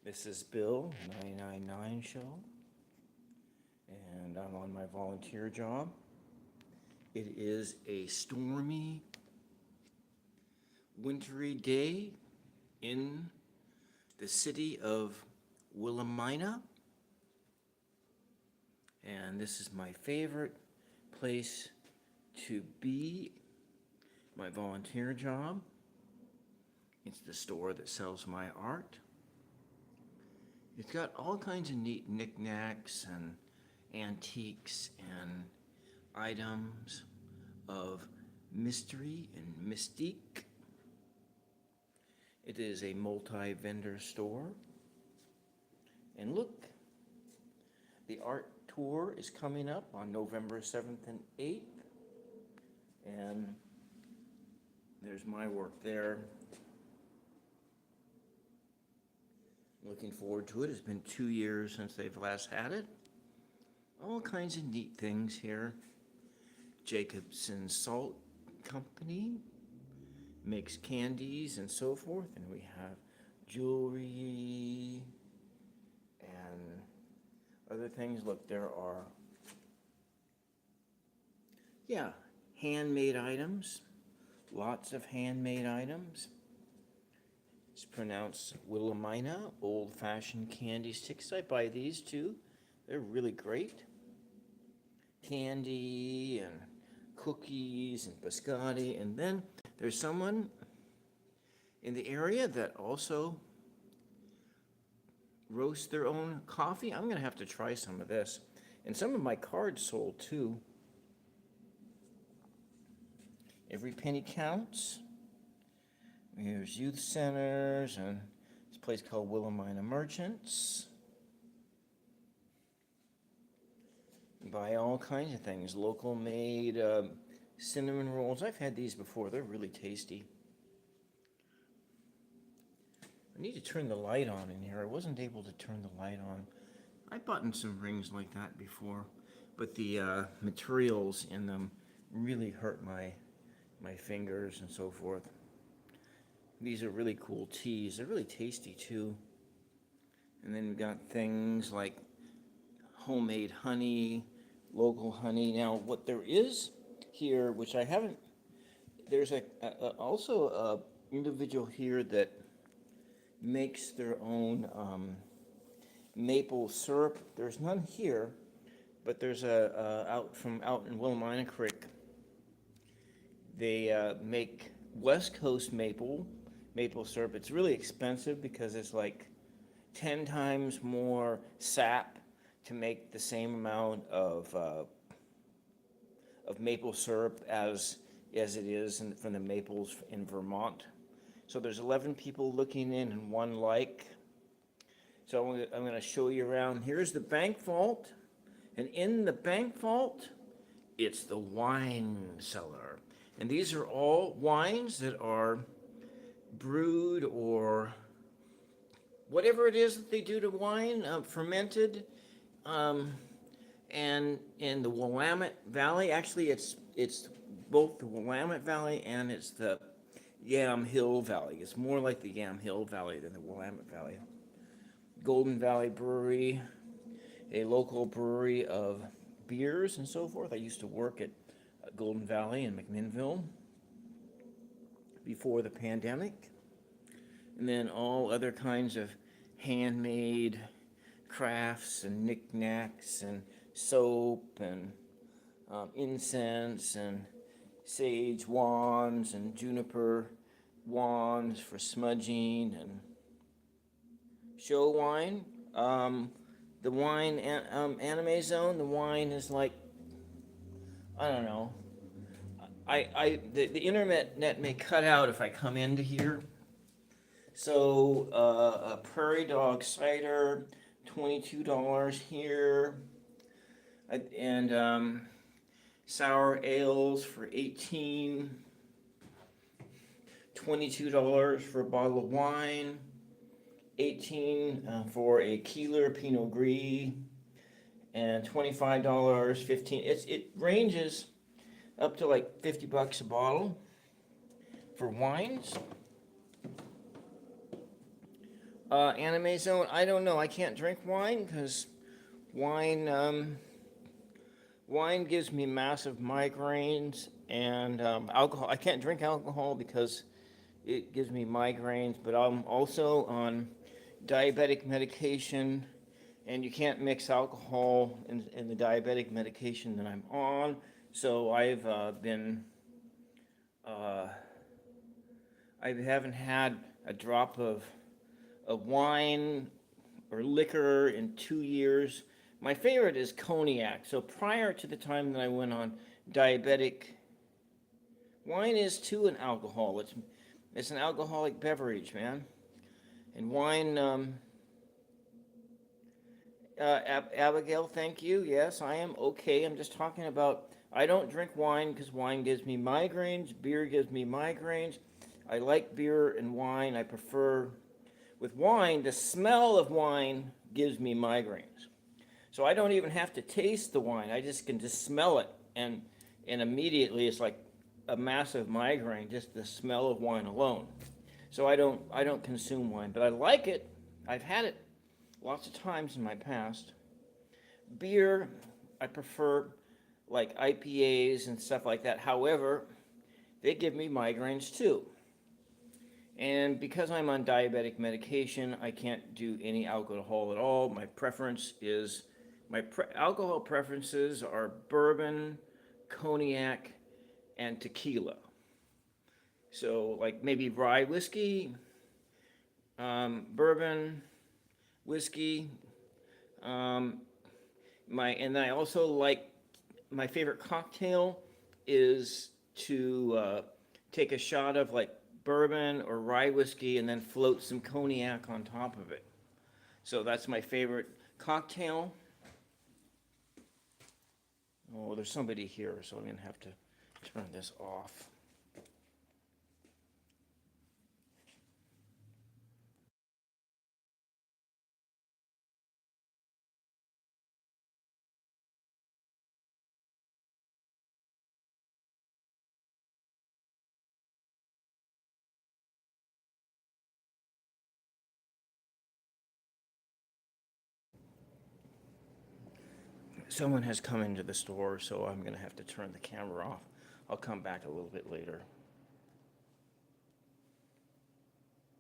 This is Bill, 999 Show, and I'm on my volunteer job. It is a stormy, wintry day in the city of Willamina, and this is my favorite place to be, my volunteer job. It's the store that sells my art. It's got all kinds of neat knickknacks and antiques and items of mystery and mystique. It is a multi-vendor store. And look, the art tour is coming up on November 7th and 8th. And there's my work there. Looking forward to it. It's been 2 years since they've last had it. All kinds of neat things here. Jacobson Salt Company makes candies and so forth. And we have jewelry and other things. Look, there are, handmade items. Lots of handmade items. It's pronounced Willamina, old-fashioned candy sticks. I buy these too. They're really great. Candy and cookies and biscotti. And then there's someone in the area that also roasts their own coffee. I'm going to have to try some of this. And some of my cards sold too. Every penny counts. There's youth centers and this place called Willamina Merchants. You buy all kinds of things. Local made cinnamon rolls. I've had these before. They're really tasty. I need to turn the light on in here. I wasn't able to turn the light on. I bought in some rings like that before, but the materials in them really hurt my fingers and so forth. These are really cool teas. They're really tasty too. And then we've got things like homemade honey, local honey. Now, what there is here, which I haven't, there's also a individual here that makes their own maple syrup. There's none here, but there's out in Willamina Creek. They make West Coast maple syrup. It's really expensive because it's like 10 times more sap to make the same amount of maple syrup as it is from the maples in Vermont. So there's 11 people looking in and one like. So I'm going to show you around. Here's the bank vault, and in the bank vault, it's the wine cellar. And these are all wines that are brewed or whatever it is that they do to wine, fermented, and in the Willamette Valley. Actually, it's both the Willamette Valley and it's the Yamhill Valley. It's more like the Yamhill Valley than the Willamette Valley. Golden Valley Brewery, a local brewery of beers and so forth. I used to work at Golden Valley in McMinnville before the pandemic. And then all other kinds of handmade crafts and knickknacks and soap and incense and sage wands and juniper wands for smudging and show wine. The wine, Anime Zone, the wine is like, I don't know. The internet may cut out if I come into here. So a Prairie Dog cider, $22 here, and sour ales for $18, $22 for a bottle of wine, $18 for a Keeler Pinot Gris, and $25, $15. It ranges up to like $50 a bottle for wines. Anime Zone. I don't know. I can't drink wine because wine wine gives me massive migraines, and alcohol. I can't drink alcohol because it gives me migraines. But I'm also on diabetic medication, and you can't mix alcohol in the diabetic medication that I'm on. So I've been uh, I haven't had a drop of wine or liquor in 2 years. My favorite is cognac. So prior to the time that I went on diabetic, wine is too an alcohol. It's an alcoholic beverage, man. And wine, Abigail, thank you. Yes, I am okay. I'm just talking about I don't drink wine because wine gives me migraines. Beer gives me migraines. I like beer and wine. I prefer with wine, the smell of wine gives me migraines. So I don't even have to taste the wine. I just can just smell it, and immediately it's like a massive migraine, just the smell of wine alone. So I don't consume wine, but I like it. I've had it lots of times in my past. Beer, I prefer like IPAs and stuff like that. However, they give me migraines too. And because I'm on diabetic medication, I can't do any alcohol at all. My preference is alcohol preferences are bourbon, cognac, and tequila. So, like maybe rye whiskey, bourbon, whiskey. Um, and I also like my favorite cocktail is to take a shot of like bourbon or rye whiskey and then float some cognac on top of it. So that's my favorite cocktail. Oh, there's somebody here, so I'm gonna have to turn this off. Someone has come into the store, so I'm gonna have to turn the camera off. I'll come back a little bit later.